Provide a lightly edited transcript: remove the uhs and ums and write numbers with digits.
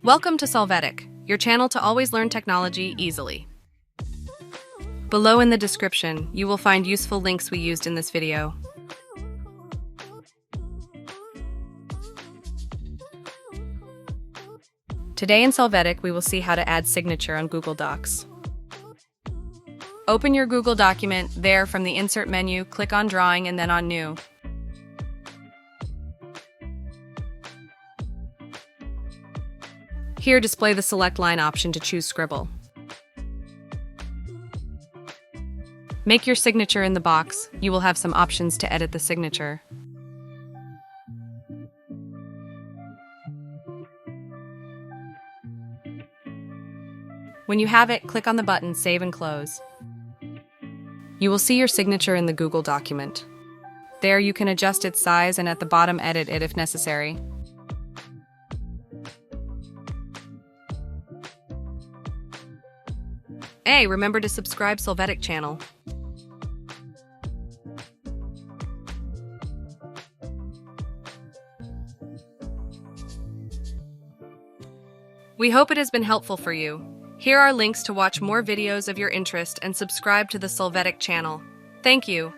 Welcome to Solvetic, your channel to always learn technology easily. Below in the description, you will find useful links we used in this video. Today in Solvetic, we will see how to add signature on Google Docs. Open your Google document. There, from the Insert menu, click on Drawing and then on New. Here, display the Select Line option to choose Scribble. Make your signature in the box. You will have some options to edit the signature. When you have it, click on the button Save and Close. You will see your signature in the Google document. There, you can adjust its size and at the bottom edit it if necessary. Hey, remember to subscribe Solvetic channel. We hope it has been helpful for you. Here are links to watch more videos of your interest and subscribe to the Solvetic channel. Thank you.